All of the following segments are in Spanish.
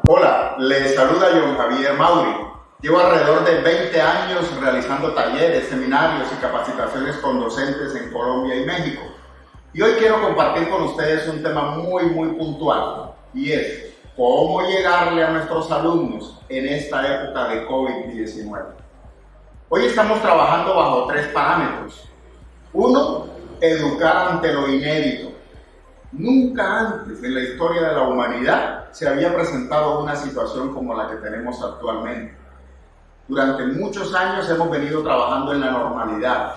Hola, les saluda John Javier Mauri. Llevo alrededor de 20 años realizando talleres, seminarios y capacitaciones con docentes en Colombia y México. Y hoy quiero compartir con ustedes un tema muy puntual, y es cómo llegarle a nuestros alumnos en esta época de COVID-19. Hoy estamos trabajando bajo 3 parámetros. 1. Educar ante lo inédito. Nunca antes en la historia de la humanidad se había presentado una situación como la que tenemos actualmente. Durante muchos años hemos venido trabajando en la normalidad,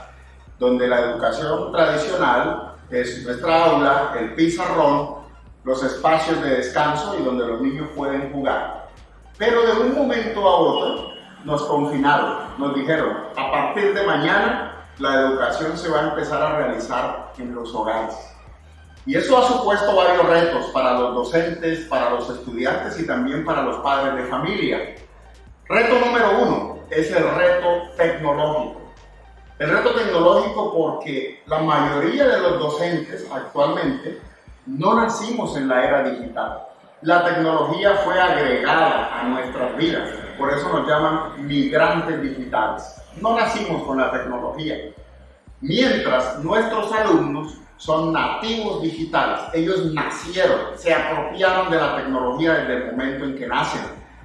donde la educación tradicional es nuestra aula, el pizarrón, los espacios de descanso y donde los niños pueden jugar. Pero de un momento a otro nos confinaron, nos dijeron, a partir de mañana la educación se va a empezar a realizar en los hogares. Y eso ha supuesto varios retos para los docentes, para los estudiantes y también para los padres de familia. Reto número 1 es el reto tecnológico. El reto tecnológico porque la mayoría de los docentes actualmente no nacimos en la era digital. La tecnología fue agregada a nuestras vidas, por eso nos llaman migrantes digitales. No nacimos con la tecnología. Mientras nuestros alumnos son nativos digitales, ellos nacieron, se apropiaron de la tecnología desde el momento en que nacen.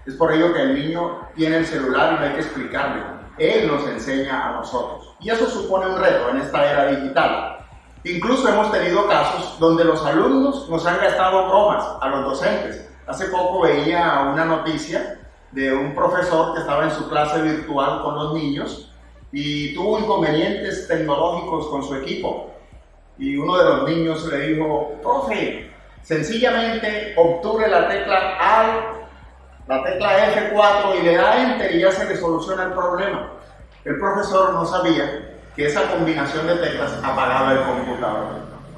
Es por ello que el niño tiene el celular y no hay que explicarle, él nos enseña a nosotros. Y eso supone un reto en esta era digital. Incluso hemos tenido casos donde los alumnos nos han gastado bromas a los docentes. Hace poco veía una noticia de un profesor que estaba en su clase virtual con los niños y tuvo inconvenientes tecnológicos con su equipo. Y uno de los niños le dijo, profe, sencillamente obture la tecla Alt, la tecla F4 y le da Enter y ya se le soluciona el problema. El profesor no sabía que esa combinación de teclas apagaba el computador.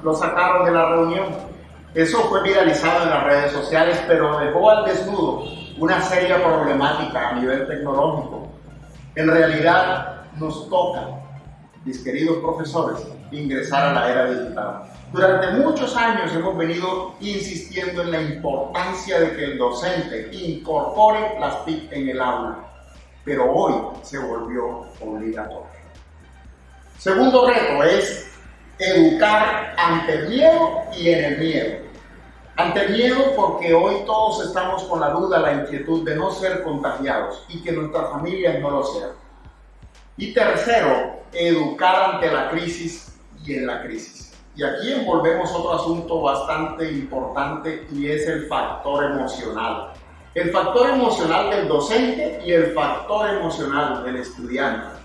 Lo sacaron de la reunión. Eso fue viralizado en las redes sociales, pero dejó al desnudo una seria problemática a nivel tecnológico. En realidad nos toca, mis queridos profesores, ingresar a la era digital. Durante muchos años hemos venido insistiendo en la importancia de que el docente incorpore las TIC en el aula, pero hoy se volvió obligatorio. Segundo reto es educar ante el miedo y en el miedo. Ante el miedo porque hoy todos estamos con la duda, la inquietud de no ser contagiados y que nuestras familias no lo sean. Y tercero, educar ante la crisis y en la crisis. Y aquí envolvemos otro asunto bastante importante y es el factor emocional. El factor emocional del docente y el factor emocional del estudiante.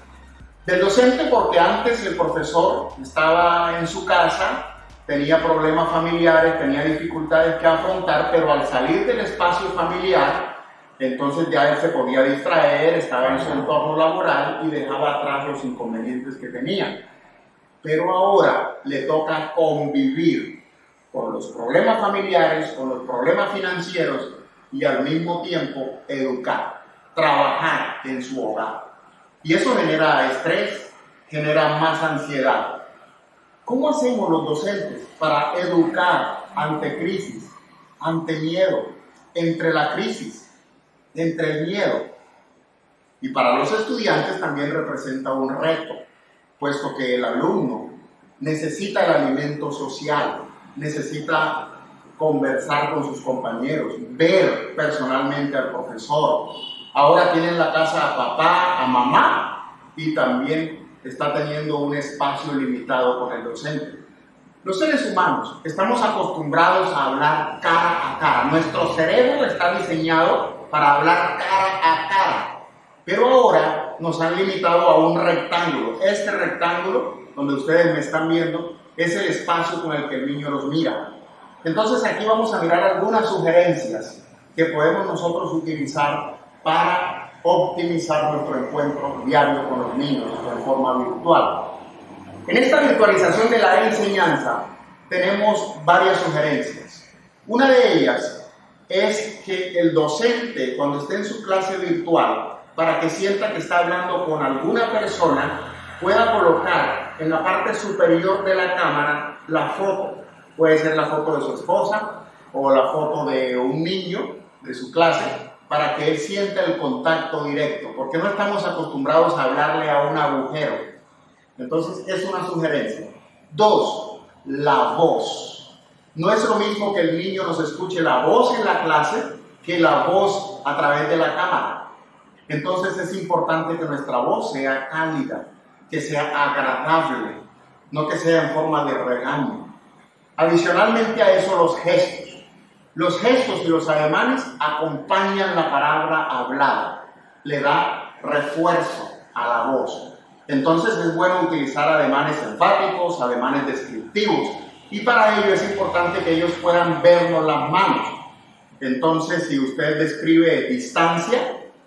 Del docente porque antes el profesor estaba en su casa, tenía problemas familiares, tenía dificultades que afrontar, pero al salir del espacio familiar, entonces ya él se podía distraer, estaba en su entorno laboral y dejaba atrás los inconvenientes que tenía. Pero ahora le toca convivir con los problemas familiares, con los problemas financieros y al mismo tiempo educar, trabajar en su hogar. Y eso genera estrés, genera más ansiedad. ¿Cómo hacemos los docentes para educar ante crisis, ante miedo, entre la crisis, entre el miedo? Y para los estudiantes también representa un reto, puesto que el alumno necesita el alimento social, necesita conversar con sus compañeros, ver personalmente al profesor. Ahora tiene en la casa a papá, a mamá y también está teniendo un espacio limitado con el docente. Los seres humanos estamos acostumbrados a hablar cara a cara. Nuestro cerebro está diseñado para hablar cara a cara. Pero ahora nos han limitado a un rectángulo. Este rectángulo, donde ustedes me están viendo, es el espacio con el que el niño los mira. Entonces aquí vamos a mirar algunas sugerencias que podemos nosotros utilizar para optimizar nuestro encuentro diario con los niños de forma virtual. En esta virtualización de la enseñanza tenemos varias sugerencias. Una de ellas es que el docente, cuando esté en su clase virtual, para que sienta que está hablando con alguna persona, pueda colocar en la parte superior de la cámara la foto. Puede ser la foto de su esposa o la foto de un niño de su clase, para que él sienta el contacto directo, porque no estamos acostumbrados a hablarle a un agujero. Entonces es una sugerencia. 2, la voz. No es lo mismo que el niño nos escuche la voz en la clase que la voz a través de la cámara. Entonces es importante que nuestra voz sea cálida, que sea agradable, no que sea en forma de regaño. Adicionalmente a eso, los gestos. Los gestos y los ademanes acompañan la palabra hablada, le da refuerzo a la voz. Entonces es bueno utilizar ademanes enfáticos, ademanes descriptivos, y para ello es importante que ellos puedan vernos las manos. Entonces, si usted describe distancia,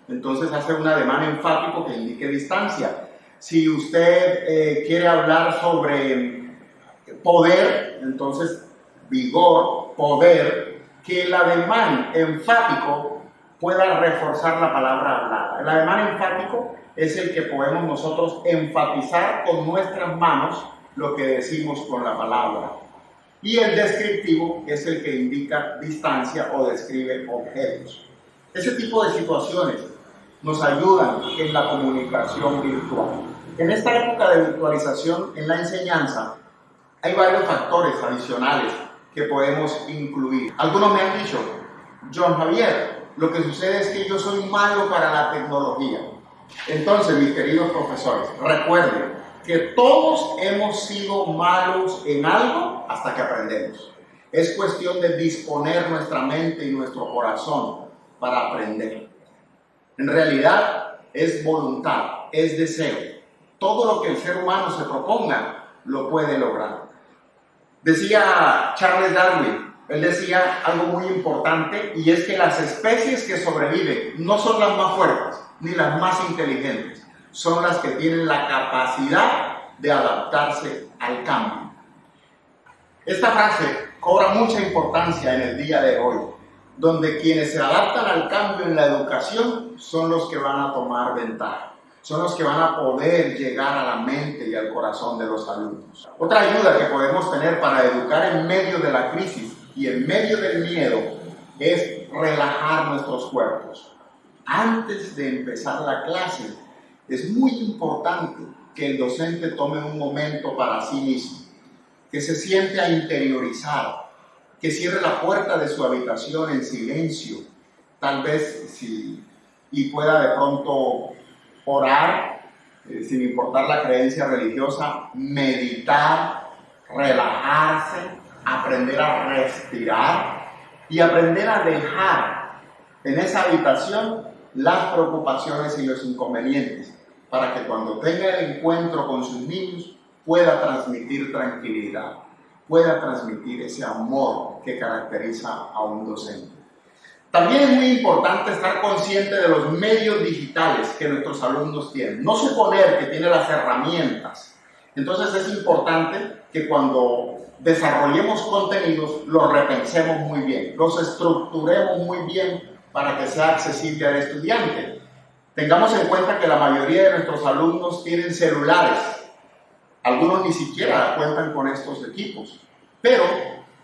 entonces hace un ademán enfático que indique distancia. Si usted quiere hablar sobre poder, entonces vigor, poder, que el ademán enfático pueda reforzar la palabra hablada. El ademán enfático es el que podemos nosotros enfatizar con nuestras manos lo que decimos con la palabra. Y el descriptivo es el que indica distancia o describe objetos. Ese tipo de situaciones nos ayudan en la comunicación virtual. En esta época de virtualización en la enseñanza hay varios factores adicionales que podemos incluir. Algunos me han dicho, John Javier, lo que sucede es que yo soy malo para la tecnología. Entonces, mis queridos profesores, recuerden que todos hemos sido malos en algo hasta que aprendemos. Es cuestión de disponer nuestra mente y nuestro corazón para aprender. En realidad, es voluntad, es deseo. Todo lo que el ser humano se proponga, lo puede lograr. Decía Charles Darwin, él decía algo muy importante, y es que las especies que sobreviven no son las más fuertes ni las más inteligentes, son las que tienen la capacidad de adaptarse al cambio. Esta frase cobra mucha importancia en el día de hoy, donde quienes se adaptan al cambio en la educación son los que van a tomar ventaja. Son los que van a poder llegar a la mente y al corazón de los alumnos. Otra ayuda que podemos tener para educar en medio de la crisis y en medio del miedo es relajar nuestros cuerpos. Antes de empezar la clase, es muy importante que el docente tome un momento para sí mismo, que se siente a interiorizar, que cierre la puerta de su habitación en silencio, tal vez y pueda de pronto orar, sin importar la creencia religiosa, meditar, relajarse, aprender a respirar y aprender a dejar en esa habitación las preocupaciones y los inconvenientes, para que cuando tenga el encuentro con sus niños pueda transmitir tranquilidad, pueda transmitir ese amor que caracteriza a un docente. También es muy importante estar consciente de los medios digitales que nuestros alumnos tienen. No suponer que tiene las herramientas. Entonces es importante que cuando desarrollemos contenidos los repensemos muy bien, los estructuremos muy bien para que sea accesible al estudiante. Tengamos en cuenta que la mayoría de nuestros alumnos tienen celulares. Algunos ni siquiera cuentan con estos equipos. Pero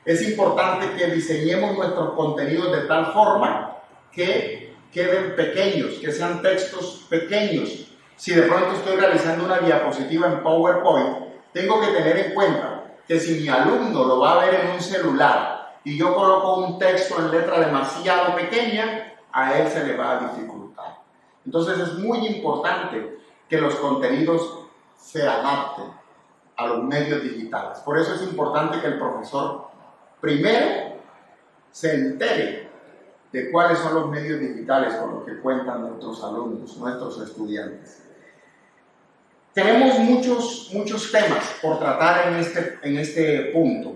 es importante que diseñemos nuestros contenidos de tal forma que queden pequeños, que sean textos pequeños. Si de pronto estoy realizando una diapositiva en PowerPoint, tengo que tener en cuenta que si mi alumno lo va a ver en un celular y yo coloco un texto en letra demasiado pequeña, a él se le va a dificultar. Entonces es muy importante que los contenidos se adapten a los medios digitales. Por eso es importante que el profesor primero se entere de cuáles son los medios digitales con los que cuentan nuestros alumnos, nuestros estudiantes. Tenemos muchos temas por tratar en este punto.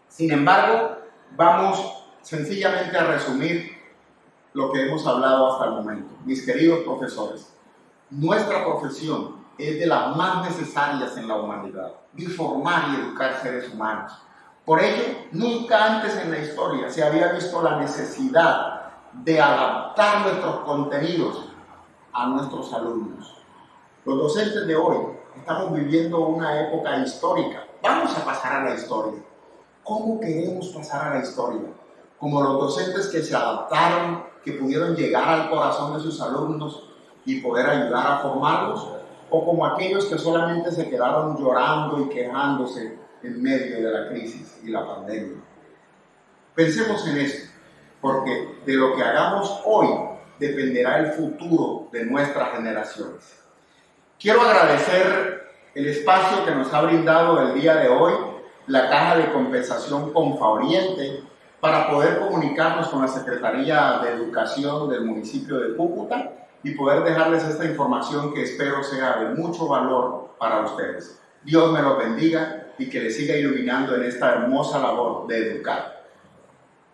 Sin embargo, vamos sencillamente a resumir lo que hemos hablado hasta el momento. Mis queridos profesores, nuestra profesión es de las más necesarias en la humanidad, de formar y educar seres humanos. Por ello, nunca antes en la historia se había visto la necesidad de adaptar nuestros contenidos a nuestros alumnos. Los docentes de hoy Estamos viviendo una época histórica. Vamos a pasar a la historia. ¿Cómo queremos pasar a la historia? Como los docentes que se adaptaron, que pudieron llegar al corazón de sus alumnos y poder ayudar a formarlos, o como aquellos que solamente se quedaron llorando y quejándose en medio de la crisis y la pandemia. Pensemos en esto, porque de lo que hagamos hoy dependerá el futuro de nuestras generaciones. Quiero agradecer el espacio que nos ha brindado el día de hoy la Caja de Compensación Confaoriente para poder comunicarnos con la Secretaría de Educación del municipio de Cúcuta y poder dejarles esta información que espero sea de mucho valor para ustedes. Dios me los bendiga y que les siga iluminando en esta hermosa labor de educar.